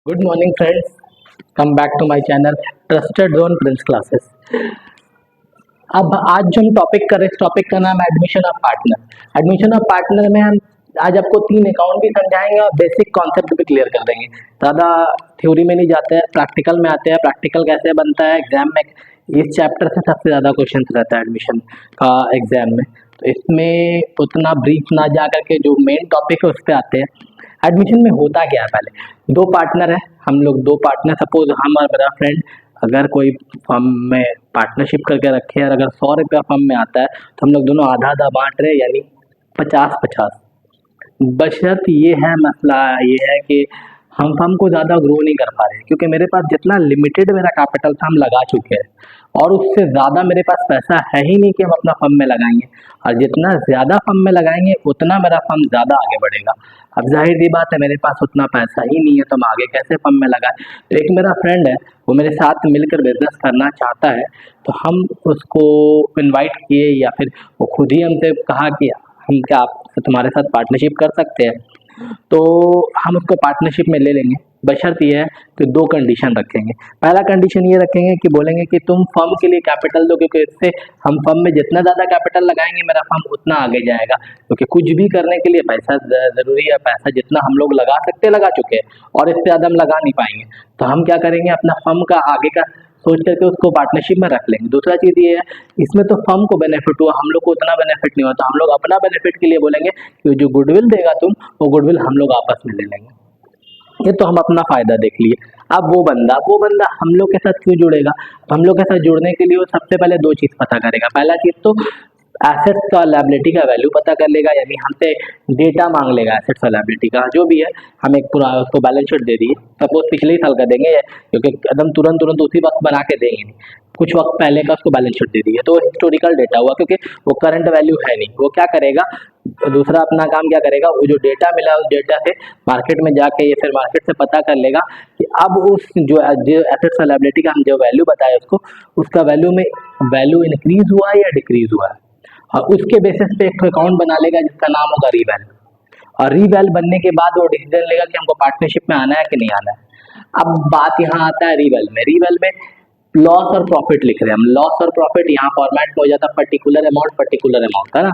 Good morning friends, come back to my channel trusted zone Prince classes. अब आज जो हम टॉपिक कर रहे हैं, इस टॉपिक का नाम है admission of partner. Admission of partner में हम आज आपको 3 अकाउंट भी समझाएंगे और बेसिक कॉन्सेप्ट भी क्लियर कर देंगे। ज़्यादा थ्योरी में नहीं जाते हैं, प्रैक्टिकल में आते हैं। प्रैक्टिकल कैसे बनता है एग्जाम में, इस चैप्टर से सबसे ज़्यादा क्वेश्चन रहता है एडमिशन का एग्जाम में। तो इसमें उतना ब्रीफ ना जा करके जो मेन टॉपिक है उस पर आते हैं। एडमिशन में होता क्या है, पहले 2 पार्टनर है, हम लोग 2 पार्टनर, सपोज हम और मेरा फ्रेंड अगर कोई फर्म में पार्टनरशिप करके रखे हैं और अगर 100 रुपया फर्म में आता है तो हम लोग दोनों आधा आधा बांट रहे हैं, यानी 50-50। बशर्त ये है, मसला ये है कि हम फर्म को ज़्यादा ग्रो नहीं कर पा रहे हैं, क्योंकि मेरे पास जितना लिमिटेड मेरा कैपिटल था हम लगा चुके हैं और उससे ज़्यादा मेरे पास पैसा है ही नहीं कि हम अपना फर्म में लगाएंगे। और जितना ज़्यादा फर्म में लगाएंगे उतना मेरा फर्म ज़्यादा आगे बढ़ेगा। अब जाहिर सी बात है, मेरे पास उतना पैसा ही नहीं है तो हम आगे कैसे फर्म में लगाए। तो एक मेरा फ्रेंड है, वो मेरे साथ मिलकर बिजनेस करना चाहता है, तो हम उसको इनवाइट किए या फिर वो खुद ही हमसे कहा कि हम क्या आप तुम्हारे साथ पार्टनरशिप कर सकते हैं। तो हम उसको पार्टनरशिप में ले लेंगे, बशर्त ये है कि 2 कंडीशन रखेंगे। पहला कंडीशन ये रखेंगे कि बोलेंगे कि तुम फर्म के लिए कैपिटल दो, क्योंकि इससे हम फर्म में जितना ज़्यादा कैपिटल लगाएंगे मेरा फर्म उतना आगे जाएगा। क्योंकि कुछ भी करने के लिए पैसा ज़रूरी है, पैसा जितना हम लोग लगा सकते लगा चुके हैं और इससे ज़्यादा हम लगा नहीं पाएंगे। तो हम क्या करेंगे, अपना फर्म का आगे का सोच करके उसको पार्टनरशिप में रख लेंगे। दूसरा चीज़ ये है, इसमें तो फर्म को बेनिफिट हुआ, हम लोग को उतना बेनिफिट नहीं हुआ, तो हम लोग अपना बेनिफिट के लिए बोलेंगे कि जो गुडविल देगा तुम, वो गुडविल हम लोग आपस में ले लेंगे। ये तो हम अपना फायदा देख लिए। अब वो बंदा हम लोग के साथ क्यों जुड़ेगा, तो हम लोग के साथ जुड़ने के लिए वो सबसे पहले 2 चीज़ पता करेगा। पहला चीज़ तो एसेट्स का लायबिलिटी का वैल्यू पता कर लेगा, यानी हमसे डेटा मांग लेगा एसेट्स और लायबिलिटी का जो भी है। हम एक पूरा उसको बैलेंस शीट दे दिए, सपोज पिछले ही साल का देंगे, क्योंकि एकदम तुरंत तुरंत उसी वक्त बना के देंगे नहीं, कुछ वक्त पहले का उसको बैलेंस शीट दे दिए, तो हिस्टोरिकल डेटा हुआ, क्योंकि वो करंट वैल्यू है नहीं। वो क्या करेगा, दूसरा अपना काम क्या करेगा, वो जो डेटा मिला उस डेटा से मार्केट में जाके या फिर मार्केट से पता कर लेगा कि अब उस जो एसेट्स और लायबिलिटी का हम जो वैल्यू बताया उसको, उसका वैल्यू इंक्रीज हुआ है या डिक्रीज हुआ है। और उसके बेसिस पे एक अकाउंट बना लेगा जिसका नाम होगा रीवैल। और रीवैल बनने के बाद वो डिसीजन लेगा कि हमको पार्टनरशिप में आना है कि नहीं आना है। अब बात यहाँ आता है रीवैल में लॉस और प्रॉफिट लिख रहे हैं हम। लॉस और प्रॉफिट यहाँ फॉर्मेट में हो जाता है पर्टिकुलर अमाउंट, है ना।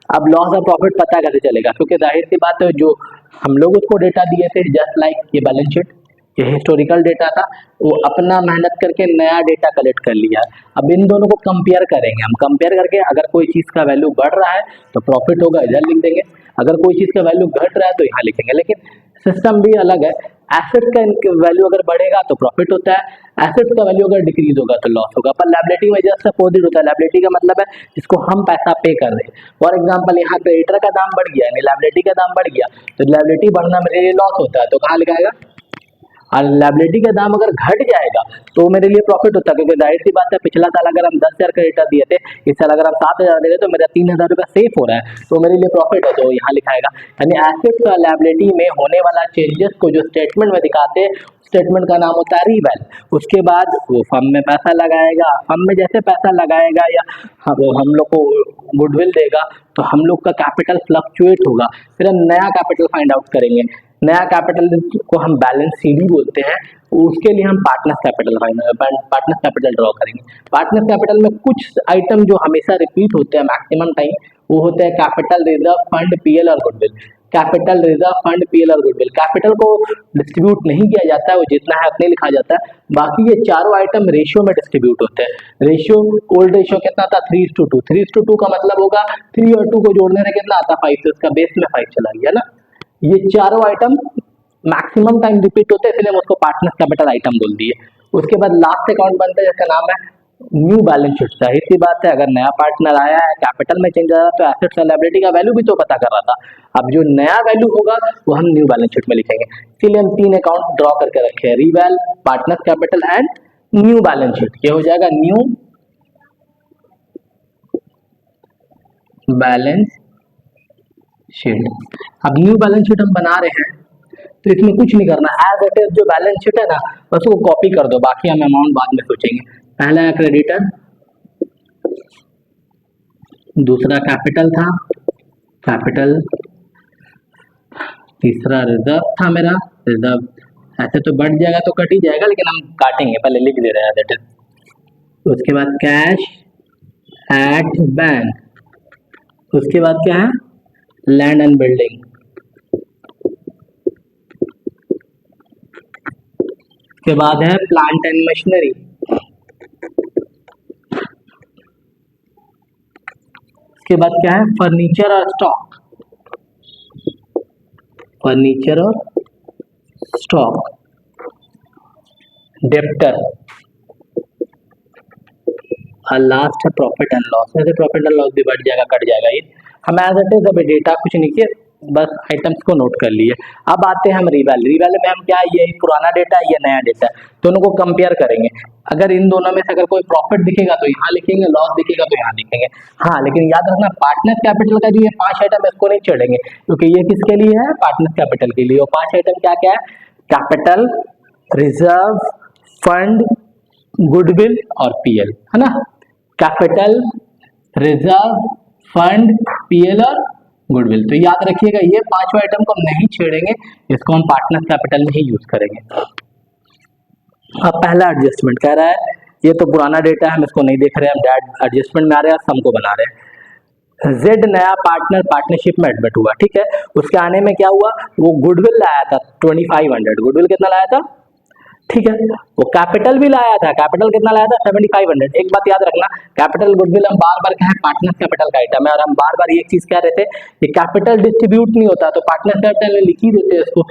अब लॉस और प्रॉफिट पता कैसे चलेगा, क्योंकि जाहिर सी बात है जो हम लोग उसको डेटा दिए थे, जस्ट लाइक ये बैलेंस शीट, ये हिस्टोरिकल डेटा था, वो अपना मेहनत करके नया डेटा कलेक्ट कर लिया। अब इन दोनों को कंपेयर करेंगे, हम कंपेयर करके अगर कोई चीज़ का वैल्यू बढ़ रहा है तो प्रॉफिट होगा, इधर लिख देंगे। अगर कोई चीज़ का वैल्यू घट रहा है तो यहाँ लिखेंगे। लेकिन सिस्टम भी अलग है, एसेट का वैल्यू अगर बढ़ेगा तो प्रॉफिट होता है, एसेट का वैल्यू अगर डिक्रीज होगा तो लॉस होगा। पर लायबिलिटी में जस्ट अपोजिट होता है। लायबिलिटी का मतलब है जिसको हम पैसा पे कर रहे हैं। फॉर एग्जाम्पल यहाँ क्रेडिटर का दाम बढ़ गया, यानी लायबिलिटी का दाम बढ़ गया, तो लायबिलिटी बढ़ना मेरे लिए लॉस होता है, तो कहाँ लिखाएगा। और लायबिलिटी का दाम अगर घट जाएगा तो मेरे लिए प्रॉफिट होता है, क्योंकि जाहिर सी बात है पिछला साल अगर हम 10,000 का रिटर्न दिए थे, इस साल अगर हम 7,000 दे रहे तो मेरा 3,000 रुपया सेफ हो रहा है, तो मेरे लिए प्रॉफिट है, तो यहाँ लिखाएगा। यानी एसेट का लायबिलिटी में होने वाला चेंजेस को जो स्टेटमेंट में दिखाते हैं, स्टेटमेंट का नाम होता है रीवैल। उसके बाद वो फर्म में पैसा लगाएगा, फर्म में जैसे पैसा लगाएगा या वो हम लोग को गुडविल देगा, तो हम लोग का कैपिटल फ्लक्चुएट होगा। फिर हम नया कैपिटल फाइंड आउट करेंगे। नया कैपिटल को हम बैलेंस सीडी बोलते हैं। उसके लिए हम पार्टनर्स कैपिटल ड्रॉ करेंगे। पार्टनर्स कैपिटल में कुछ आइटम जो हमेशा रिपीट होते हैं मैक्सिमम टाइम, वो होते हैं कैपिटल रिजर्व फंड, पीएल और goodwill. Capital reserve fund, PL और गुडविल, कैपिटल को डिस्ट्रीब्यूट नहीं किया जाता है, वो जितना है उतने लिखा जाता है। बाकी ये चारों आइटम रेशियो में डिस्ट्रीब्यूट होते हैं। रेशियो, ओल्ड रेशियो कितना था, 3:2। 3:2 का मतलब होगा 3 और 2 को जोड़ने से कितना आता है, 5, तो इसका बेस में 5 चला गया ना। ये चारों आइटम मैक्सिमम टाइम रिपीट होते हैं, इसलिए हम उसको पार्टनर्स कैपिटल आइटम बोल दिए। उसके बाद लास्ट अकाउंट बनता है जिसका नाम है न्यू बैलेंस शीट। जाहिर सी बात है, अगर नया पार्टनर आया है, कैपिटल में चेंज आया तो एसेट्स और लायबिलिटी का वैल्यू भी तो पता कर रहा था। अब जो नया वैल्यू होगा वो हम न्यू बैलेंस शीट में लिखेंगे। इसीलिए हम 3 अकाउंट ड्रॉ करके रखे हैं, reval, partners capital and new balance sheet. ये हो जाएगा न्यू बैलेंस शीट। अब न्यू बैलेंस शीट हम बना रहे हैं तो इसमें कुछ नहीं करना, एज इट इज जो बैलेंस शीट है ना बस वो कॉपी कर दो, बाकी हम अमाउंट बाद में सोचेंगे। पहला है क्रेडिटर, दूसरा कैपिटल था, कैपिटल, तीसरा रिजर्व था मेरा, रिजर्व ऐसे तो बढ़ जाएगा तो कट ही जाएगा, लेकिन हम काटेंगे, पहले लिख दे रहे हैं दैट इज। उसके बाद कैश एट बैंक, उसके बाद क्या है, लैंड एंड बिल्डिंग, उसके बाद है प्लांट एंड मशीनरी, उसके बाद क्या है, फर्नीचर और स्टॉक, फर्नीचर और स्टॉक, डेप्टर, और लास्ट है प्रॉफिट एंड लॉस। वैसे प्रॉफिट एंड लॉस भी बढ़ जाएगा, कट जाएगा ये, हम एज इट इज अभी डेटा कुछ नहीं किए, बस आइटम्स को नोट कर लिए। अब आते हैं हम रिवैल। रिवैल में हम क्या, ये पुराना डेटा है, ये नया डेटा है, दोनों को कंपेयर करेंगे। अगर इन दोनों में से अगर कोई प्रॉफिट दिखेगा तो यहाँ लिखेंगे, लॉस दिखेगा तो यहाँ लिखेंगे। हाँ, लेकिन याद रखना पार्टनर कैपिटल का जो ये 5 आइटम है इसको नहीं छोड़ेंगे, क्योंकि ये किसके लिए है, पार्टनर कैपिटल के लिए। और 5 आइटम क्या क्या है, कैपिटल, रिजर्व, फंड, गुडविल और पीएल, है ना। कैपिटल, रिजर्व, फंड, पीएल और गुडविल। तो याद रखिएगा ये 5 आइटम को हम नहीं छेड़ेंगे, इसको हम पार्टनर कैपिटल में ही यूज करेंगे। अब पहला एडजस्टमेंट कह रहा है, ये तो पुराना डेटा है, हम इसको नहीं देख रहे हैं, हम डायरेक्ट एडजस्टमेंट में आ रहे हैं, सम को बना रहे हैं। जेड नया पार्टनर पार्टनरशिप में एडमिट हुआ, ठीक है। उसके आने में क्या हुआ, वो गुडविल लाया था 2500, गुडविल कितना लाया था, ठीक है। वो कैपिटल भी लाया था, कैपिटल कितना लाया था, 7500। एक बात याद रखना, कैपिटल गुडविल हम बार बार कहें पार्टनर कैपिटल का आइटम है, और हम बार बार एक चीज कह रहे थे कि कैपिटल डिस्ट्रीब्यूट नहीं होता, तो पार्टनर कैपिटल में लिख ही देते हैं, इसको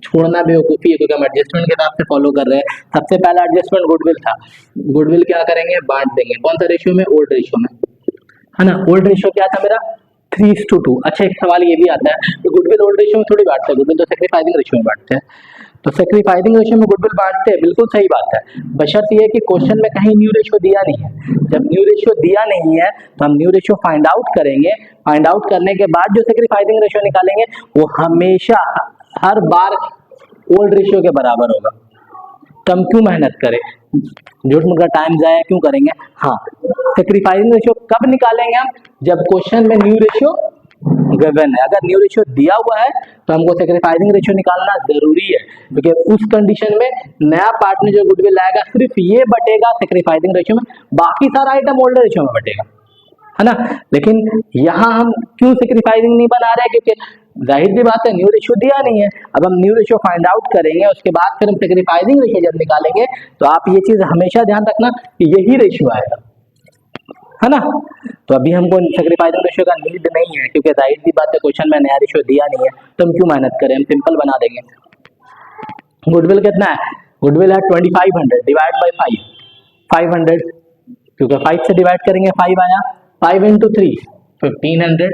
छोड़ना बेवकूफी है, क्योंकि हम एडजस्टमेंट के हिसाब से फॉलो कर रहे हैं। सबसे पहला एडजस्टमेंट गुडविल था, गुडविल क्या करेंगे, बांट देंगे, कौन सा रेशियो में, ओल्ड रेशियो में, है ना। ओल्ड रेशियो क्या था मेरा, 3:2। अच्छा, एक सवाल ये भी आता है, तो गुडविल ओल्ड रेशियो में थोड़ी बांटते हैं, गुडविल तो सैक्रिफाइसिंग रेशियो में बांटते हैं। तो सैक्रिफाइसिंग रेशियो में गुडविल बांटते हैं, बिल्कुल सही बात है, बशर्ते ये कि क्वेश्चन में कहीं न्यू रेशियो दिया नहीं है। जब न्यू रेशियो दिया नहीं है तो हम न्यू रेशियो फाइंड आउट करेंगे, फाइंड आउट करने के बाद जो सैक्रिफाइसिंग रेशियो निकालेंगे वो हमेशा हर बार ओल्ड रेशियो के बराबर होगा। तो हम क्यों मेहनत करें, झूठ मूठ का टाइम जाया क्यों करेंगे। हाँ, सैक्रिफाइसिंग रेशियो कब निकालेंगे हम, जब क्वेश्चन में न्यू रेशियो गिवन है। अगर न्यू रेशियो दिया हुआ है तो हमको सैक्रिफाइसिंग रेशियो निकालना जरूरी है, क्योंकि उस कंडीशन में नया पार्टनर जो गुडविल लाएगा सिर्फ ये बटेगा सैक्रिफाइसिंग रेशियो में, बाकी सारा आइटम ओल्ड रेशियो में बटेगा, है ना। लेकिन यहाँ हम क्यों सैक्रिफाइसिंग नहीं बना रहे, क्योंकि जाहिर सी बात है न्यू रेशियो दिया नहीं है। अब हम न्यू रेशियो फाइंड आउट करेंगे, उसके बाद फिर हम सैक्रिफाइसिंग रेशियो जब निकालेंगे तो आप ये चीज हमेशा ध्यान रखना कि यही रेशियो आएगा, है ना। तो अभी हमको सैक्रिफाइसिंग रेशियो का नीड नहीं है, क्योंकि जाहिर सी बात है क्वेश्चन में नया रेशियो दिया नहीं है, तो हम क्यों मेहनत करें, हम सिंपल बना देंगे। गुडविल कितना है, गुडविल है 2500 डिवाइड बाई 5, 500, क्योंकि 5 से डिवाइड करेंगे 5 आया, 5 into 3 1500,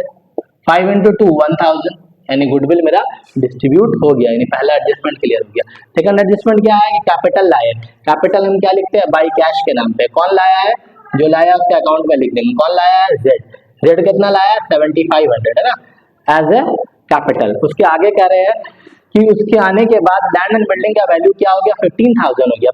5 into 2 1000, यानी गुडविल मेरा डिस्ट्रीब्यूट हो गया, यानी पहला एडजस्टमेंट क्लियर हो गया। सेकंड एडजस्टमेंट क्या है कि कैपिटल लाए, कैपिटल हम क्या लिखते हैं, बाई कैश के नाम पे, कौन लाया है, जो लाया उसके अकाउंट में लिख देंगे, कौन लाया है, जेड, जेड कितना लाया है, 7500, है ना, एज ए कैपिटल। उसके आगे कह रहे हैं कि उसके आने के बाद लैंड एंड बिल्डिंग का वैल्यू क्या हो गया, 15000 हो गया।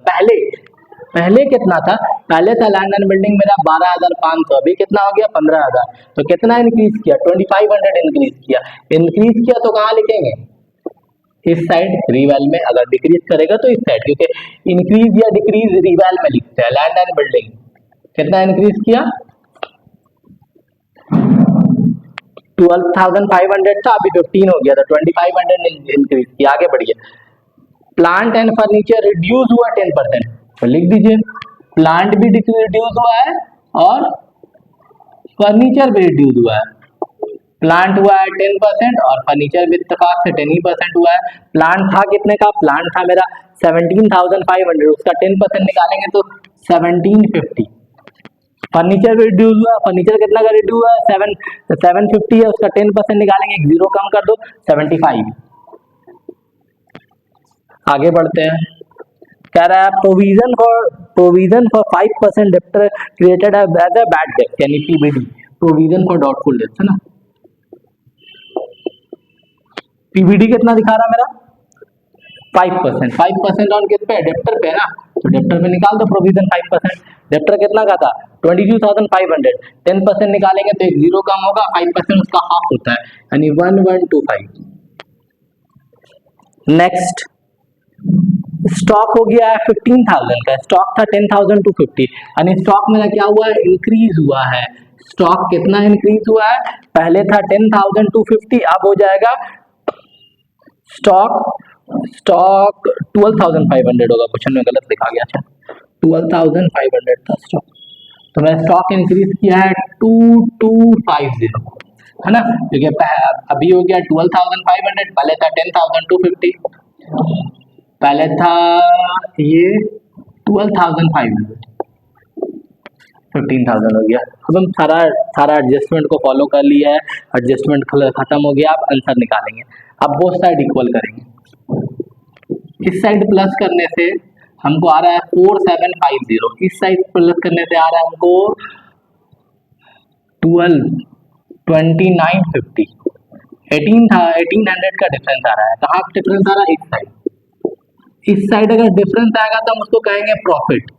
पहले कितना था, पहले था लैंड एंड बिल्डिंग मेरा 12500, अभी कितना हो गया 15000, तो कितना इंक्रीज किया, 2500 इंक्रीज किया। इंक्रीज किया तो कहाँ लिखेंगे, इस साइड रिवैल में, अगर डिक्रीज करेगा तो इस साइड, क्योंकि इंक्रीज या डिक्रीज रिवैल में लिखते हैं। लैंड एंड बिल्डिंग कितना इंक्रीज किया, 12500 था, अभी 15 हो गया, तो 2500 इंक्रीज किया, आगे बढ़िए। प्लांट एंड फर्नीचर रिड्यूस हुआ 10%, तो लिख दीजिए प्लांट भी रिड्यूस हुआ है और फर्नीचर भी रिड्यूस हुआ है। प्लांट हुआ है 10% और फर्नीचर भी इत्तेफाक से 10% हुआ है। प्लांट था कितने का, प्लांट था मेरा 17,500, उसका 10% निकालेंगे तो 1750। फर्नीचर भी रिड्यूस हुआ, फर्नीचर कितना का रिड्यूस हुआ, 750 है, उसका 10% निकालेंगे, एक जीरो कम कर दो, 75। आगे बढ़ते हैं, कह रहा है provision for 5% debtor created as a bad debt, यानी PBD, provision for doubtful debts, है ना। पीबीडी कितना दिखा रहा मेरा, 5%, 5% ऑन किस पे, डेब्टर पे ना, तो डेब्टर पे निकाल दो प्रोविजन 5%। डेब्टर कितना का था 22,500, 10% निकालेंगे तो एक जीरो कम होगा, 5% उसका हाफ होता है, यानी 1125। नेक्स्ट स्टॉक हो गया है 15,000 का, स्टॉक था 10,250, यानी स्टॉक मेरा क्या हुआ है, इंक्रीज हुआ है। स्टॉक कितना इंक्रीज हुआ है, पहले था 10,250, अब हो जाएगा स्टॉक स्टॉक 12,500 होगा, क्वेश्चन में गलत लिखा गया। अच्छा 12,500 था स्टॉक, तो मैं स्टॉक इंक्रीज किया है 2250, है ना, क्योंकि अभी हो गया 12,500, पहले था 10,250, पहले था ये 12,500, 15,000 हो गया। अब हम सारा सारा एडजस्टमेंट को फॉलो कर लिया है, एडजस्टमेंट खत्म हो गया, अब आंसर निकालेंगे। अब बोथ साइड इक्वल करेंगे, इस साइड प्लस करने से हमको आ रहा है 4750, इस साइड प्लस करने से आ रहा है हमको 2950, 1800 का डिफरेंस आ रहा है। कहाँ डिफरेंस आ रहा है, इस साइड। इस साइड अगर डिफरेंस आएगा तो हम उसको कहेंगे प्रॉफिट,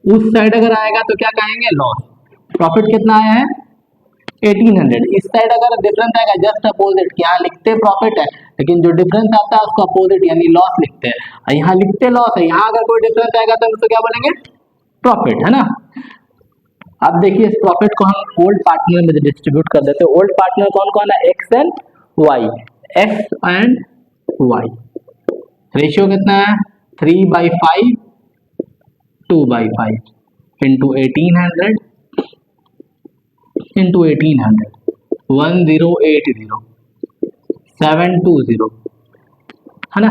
उस साइड अगर आएगा तो क्या कहेंगे, लॉस। प्रॉफिट कितना आया है 1800, इस साइड अगर डिफरेंस आएगा जस्ट अपोजिट, यहाँ लिखते प्रॉफिट है लेकिन जो डिफरेंस आता है उसको अपोजिट यानी लॉस लिखते हैं, और यहाँ लिखते लॉस है, यहाँ अगर कोई डिफरेंस आएगा तो हम उसको क्या बोलेंगे, प्रॉफिट, है ना। अब देखिए इस प्रॉफिट को हम ओल्ड पार्टनर में डिस्ट्रीब्यूट कर देते हैं। ओल्ड पार्टनर कौन कौन है, X and Y, X and Y. Ratio कितना है 3/5, 2/5 इंटू 1800 इंटू 1800, 1080 720, है ना।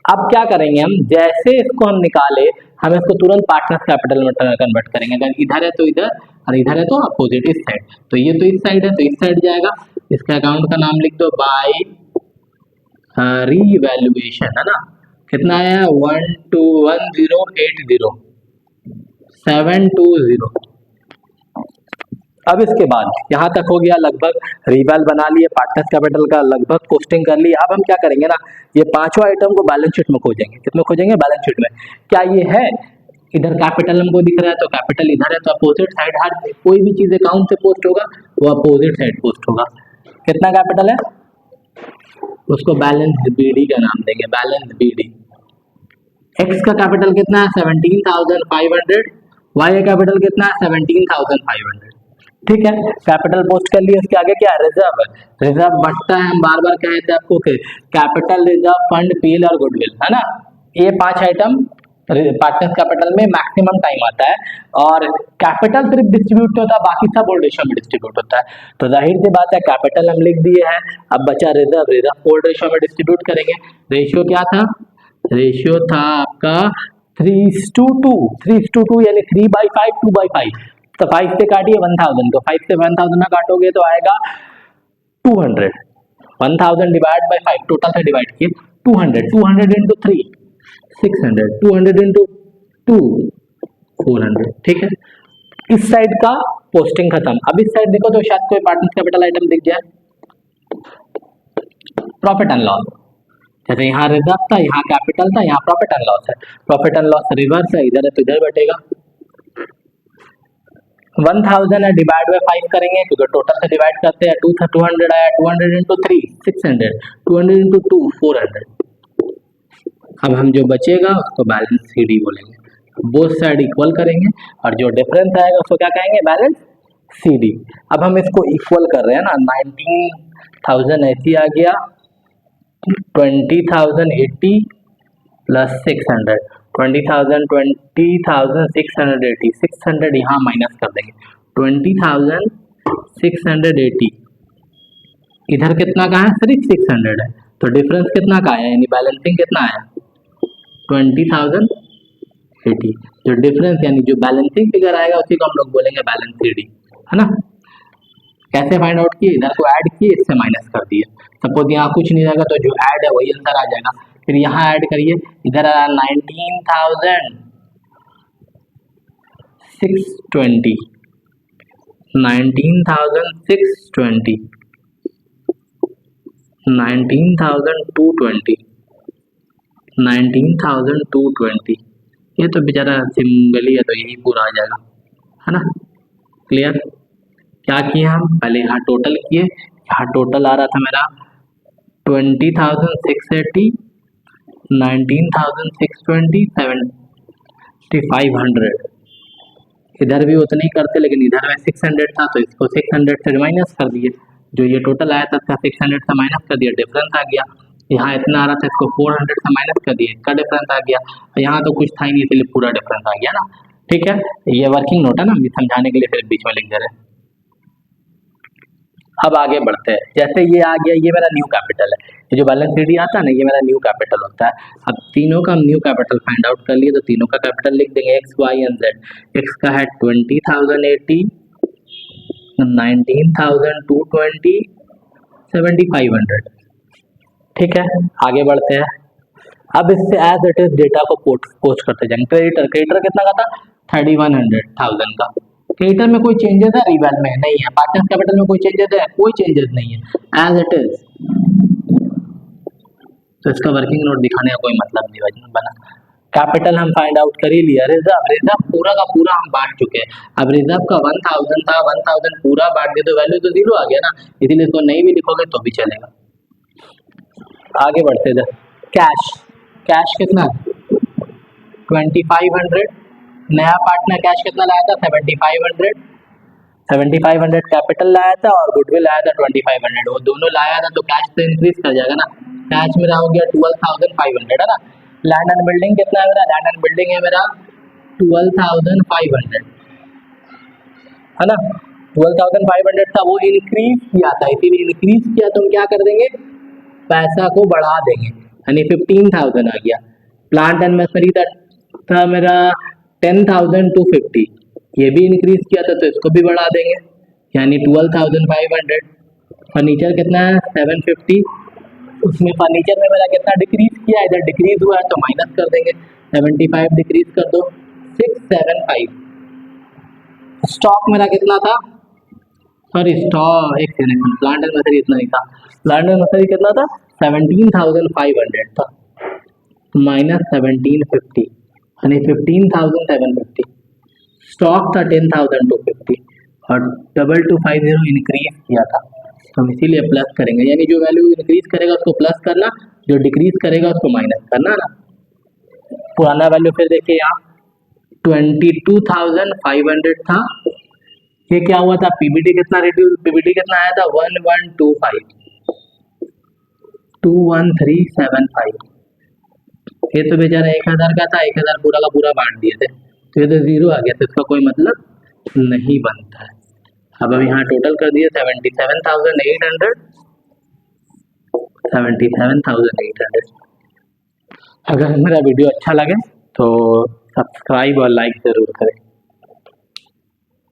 अब क्या करेंगे हम, जैसे इसको हम निकाले हम इसको तुरंत पार्टनर्स कैपिटल में कन्वर्ट करेंगे। अगर इधर है तो इधर और इधर है तो अपोजिट, इस साइड, तो ये तो इस साइड है तो इस साइड जाएगा। इसका अकाउंट का नाम लिख दो बाय रीवैल्यूएशन, है ना। कितना आया 1080 720। अब इसके बाद यहाँ तक हो गया, लगभग रिवैल बना लिए, पार्टनर्स कैपिटल का लगभग कोस्टिंग कर ली। अब हम क्या करेंगे ना, ये पांचों आइटम को बैलेंस शीट में खोजेंगे। कितने खोजेंगे, बैलेंस शीट में। क्या ये है, इधर कैपिटल हमको दिख रहा है तो कैपिटल इधर है, तो अपोजिट साइड हर कोई भी चीज अकाउंट से पोस्ट होगा वो अपोजिट साइड पोस्ट होगा। कितना कैपिटल है, उसको बैलेंस बीडी का नाम देंगे, बैलेंस बीडी। एक्स का कैपिटल कितना है 17,500, वाई का कैपिटल कितना है 17,500, ठीक है। कैपिटल पोस्ट कर लिए, उसके आगे क्या है, रिजर्व। रिजर्व बढ़ता है, हम बार बार कहे थे आपको कि कैपिटल, रिजर्व, फंड, पीएल और गुडविल, है ना। ये 5 आइटम पार्टनर्स कैपिटल में मैक्सिमम टाइम आता है, और कैपिटल सिर्फ डिस्ट्रीब्यूट होता है, बाकी सब ओल्ड रेशियो में डिस्ट्रीब्यूट होता है। तो जाहिर सी बात है कैपिटल हम लिख दिए हैं, अब बचा रिजर्व। रिजर्व ओल्ड रेशियो में डिस्ट्रीब्यूट करेंगे। रेशियो क्या था, रेशियो था आपका 3:2, 3:2 यानी 3/5, 2/5। तो 5 से काटिए 1000 को, 5 से 1000 ना काटोगे तो आएगा 200। 1000 डिवाइड बाय 5, टोटल से डिवाइड किए 200, 200 इंटू 3 600, 200 इंटू 2 400, ठीक है। इस साइड का पोस्टिंग खत्म। अब इस साइड देखो तो शायद कोई पार्टनर्स कैपिटल आइटम दिख जाए, प्रॉफिट एंड लॉस। जैसे यहाँ रिजर्व था, यहाँ कैपिटल था, यहाँ प्रॉफिट एंड लॉस है। प्रॉफिट एंड लॉस रिवर्स है, इधर है तो इधर बैठेगा। 1000 है, डिवाइड बाय 5 करेंगे क्योंकि टोटल से डिवाइड करते हैं। 200 आया, 200 इंटू 3 600, 200 इंटू 2 400। अब हम जो बचेगा उसको बैलेंस सीडी बोलेंगे। बोथ साइड इक्वल करेंगे और जो डिफरेंस आएगा उसको क्या कहेंगे, बैलेंस सीडी। अब हम इसको इक्वल कर रहे हैं ना, 19,000 ऐसी आ गया, 20,080 प्लस 600, 20,680, 600 यहाँ माइनस कर देंगे, 20,680 इधर कितना का है, सिर्फ 600 है, तो डिफरेंस कितना का आया, यानी बैलेंसिंग कितना आया 20,080। जो डिफरेंस यानी जो बैलेंसिंग फिगर आएगा उसी को हम लोग बोलेंगे बैलेंस सीडी, है ना। कैसे फाइंड आउट किए, इधर को ऐड किए, इससे माइनस कर दिए। सपोज यहाँ कुछ नहीं रहेगा तो जो ऐड है वही आंसर आ जाएगा। फिर यहाँ ऐड करिए, इधर आ 19,620, 19,620, 19,220, 19,220। ये तो बेचारा सिंगल ही है तो यही पूरा आ जाएगा, है ना। क्लियर। क्या किए हम, पहले यहाँ टोटल किए, यहाँ टोटल आ रहा था मेरा 20,680, 19,620, 7,500। इधर भी उतने ही करते, लेकिन इधर में 600 था तो इसको 600 से माइनस कर दिए, जो ये टोटल आया था इसका 600 से माइनस कर दिया, डिफरेंस आ गया। यहाँ इतना आ रहा था, इसको 400 से माइनस कर दिए, इसका डिफरेंस आ गया। यहाँ तो कुछ था ही नहीं, इसलिए पूरा डिफरेंस आ गया ना। ठीक है, ये वर्किंग नोट है ना, समझाने के लिए फिर बीच में लिख दे रहे हैं। अब आगे बढ़ते हैं। जैसे ये आ गया, ये मेरा न्यू कैपिटल है, ये जो बैलेंस शीट आता है ना, ये मेरा न्यू कैपिटल होता है। अब तीनों का न्यू कैपिटल फाइंड आउट कर लिए, तो तीनों का कैपिटल लिख देंगे, X Y and Z. X का है 20,080, 19,220, 7,500। ठीक है, आगे बढ़ते हैं। अब इससे एज इट इज डेटा को पोस्ट करते जाएंगे। क्रेडिटर कितना का था, 3,100,000 का। क्रेडिटर में कोई चेंजेस है, रिवैल में नहीं है, पार्टनर्स कैपिटल में कोई चेंजेस है, कोई चेंजेस नहीं है, एज इट इज। तो इसका वर्किंग नोट दिखाने का कोई मतलब नहीं बना। कैपिटल हम फाइंड आउट कर ही लिया। रिजर्व पूरा का पूरा हम बांट चुके हैं। अब रिजर्व का 1,000 था, 1,000 पूरा बांट दिया तो वैल्यू तो 0 आ गया ना, इसीलिए इसको नहीं भी लिखोगे तो भी चलेगा। आगे बढ़ते थे। कैश कितना, 2,500। नया पार्टनर कैश कितना लाया था, 7,500। 7,500 कैपिटल लाया था और गुडविल लाया था 2,500। वो दोनों लाया था तो कैश तो इंक्रीज कर जाएगा ना। कैश मेरा हो गया 12,500 है ना। लैंड एंड बिल्डिंग कितना है मेरा, लैंड एंड बिल्डिंग है मेरा 12,500 है ना। 12,500 था, वो इंक्रीज किया था, इसीलिए इंक्रीज किया तो हम क्या कर देंगे, पैसा को बढ़ा देंगे, यानी 15,000 आ गया। प्लांट एंड मशीनरी था मेरा 10,250, ये भी इंक्रीज किया था तो इसको भी बढ़ा देंगे, यानी 12,500। फर्नीचर कितना है, 750, उसमें फर्नीचर में मेरा कितना डिक्रीज किया, इधर डिक्रीज हुआ है तो माइनस कर देंगे, 75 डिक्रीज कर दो, 675। स्टॉक मेरा कितना था, सॉरी स्टॉक एक सेकंड, प्लांट एंड मशीनरी इतना ही था। प्लांट एंड मशीनरी कितना था, 17,500 था, माइनस 1,750, यानी 15,750। स्टॉक था 10,250 और 2,250 इंक्रीज किया था, तो हम इसीलिए प्लस करेंगे, यानी जो वैल्यू इंक्रीज करेगा उसको प्लस करना, जो डिक्रीज करेगा उसको माइनस करना ना। पुराना वैल्यू फिर देखिए यहाँ 22,500 था, ये क्या हुआ था, पीबीटी कितना रिड्यूस, पीबीटी कितना आया था 1125, 21375। ये तो बेचारा 1,000 का था, 1,000 पूरा का पूरा बांट दिए थे, तो ये तो 0 आ गया, तो इसका कोई मतलब नहीं बनता है। अब यहाँ टोटल कर दिए 77,800, 77,800। अगर मेरा वीडियो अच्छा लगे तो सब्सक्राइब और लाइक जरूर करें।